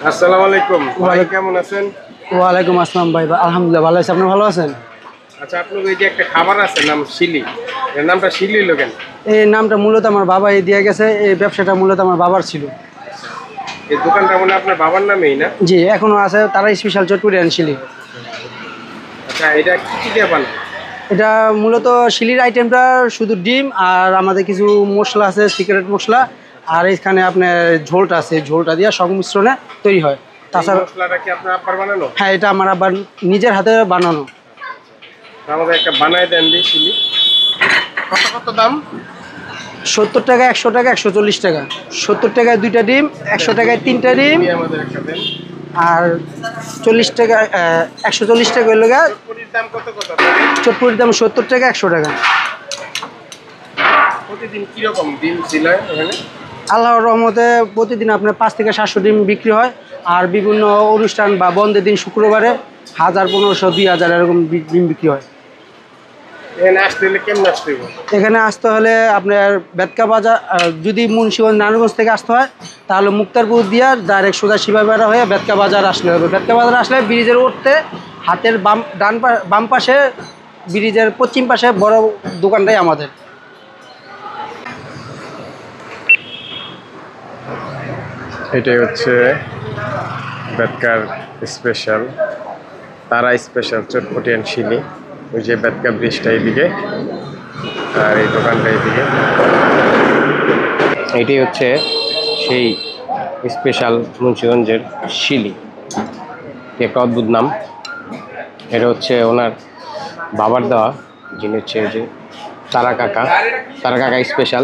আসসালামু আলাইকুম ভাই, কেমন আছেন? ওয়ালাইকুম আসসালাম ভাই, আলহামদুলিল্লাহ ভালো আছি। আপনি ভালো আছেন? আচ্ছা, আপনার এই যে একটা খাবার আছে নাম শিলি, এর নামটা শিলি হলো কেন? এই নামটা মূলত আমার বাবা দিয়ে গেছে। এই ব্যবসাটা মূলত আমার বাবার ছিল। এই দোকানটা মানে আপনার বাবার নামেই না? জি, এখনো আছে। তারা স্পেশাল চটপটি আনছিলি। আচ্ছা, এটা কি কি দিয়ে বানায়? এটা মূলত শিলির আইটেমটা শুধু ডিম আর আমাদের কিছু মশলা আছে, সিক্রেট মশলা। আর এখানে আপনার ঝোলটা আছে, ঝোলটা দিয়ে সংমিশ্রণে তৈরি হয়। তাছাড়া মশলাটা কি আপনার আব্বার বানানো? হ্যাঁ, এটা আমার আবার নিজের হাতে বানানো। আমাদের একটা বানায় দেন দিই শিলি। কত কত দাম? 70 টাকা, 100 টাকা, 140 টাকা। 70 টাকায় 2টা ডিম, 100 টাকায় 3টা ডিম, আমাদের একটা দেন। আর 40 টাকা 140 টাকা হইল গা। চটপটির দাম কত কত? চটপটির দাম 70 টাকা, 100 টাকা। প্রতিদিন কিরকম ডিম ছিল এখানে? আল্লাহর রহমতে প্রতিদিন আপনার 5 থেকে 700 ডিম বিক্রি হয়। আর বিভিন্ন অনুষ্ঠান বা বন্ধের দিন শুক্রবারে 1000, 1500, 2000 এরকম ডিম বিক্রি হয়। এখানে আসতে হলে কেমন আসতে হবে? এখানে আসতে হলে আপনার বেতকা বাজার, যদি মুন্সিগঞ্জ নারায়ণগঞ্জ থেকে আসতে হয় তাহলে মুক্তারপুর দিয়া ডাইরেক্ট সোজা শিবাবেড়া হয়ে বেতকা বাজার আসলে হবে। বেতকা বাজার আসলে ব্রিজের উঠতে হাতের বাম পাশে, ব্রিজের পশ্চিম পাশে বড় দোকানটাই আমাদের। এটাই হচ্ছে বেতকার স্পেশাল, তারা স্পেশাল চটপটি অ্যান্ড শিলি। ওই যে বেতকা ব্রিজটা এইদিকে আর এই দোকানটা এইদিকে। এটি হচ্ছে সেই স্পেশাল মুন্সিগঞ্জের শিলি, একটা অদ্ভুত নাম। এটা হচ্ছে ওনার বাবার দেওয়া, যিনি হচ্ছে যে তারা কাকা স্পেশাল।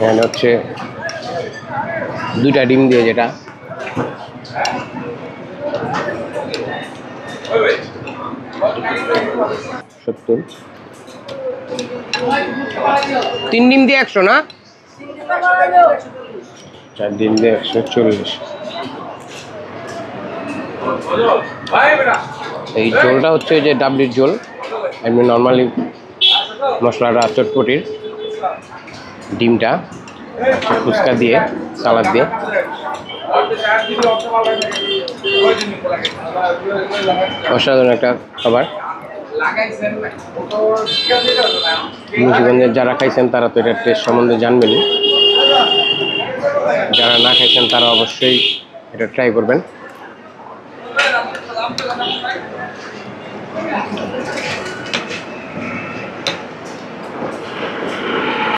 এখানে হচ্ছে 2টা ডিম দিয়ে, যেটা 70, 3 ডিম দিয়ে 100 না, 4 ডিম দিয়ে 140। এই ঝোলটা হচ্ছে যে ডাবলির ঝোল। এমনি নর্মালি মশলাটা চটপটির, ডিমটা ফুচকা দিয়ে, সালাদ দিয়ে। অসাধারণ একটা খাবার। মুন্সিগঞ্জের যারা খাইছেন তারা তো এটার টেস্ট সম্বন্ধে জানবেনই, যারা না খাইছেন তারা অবশ্যই এটা ট্রাই করবেন।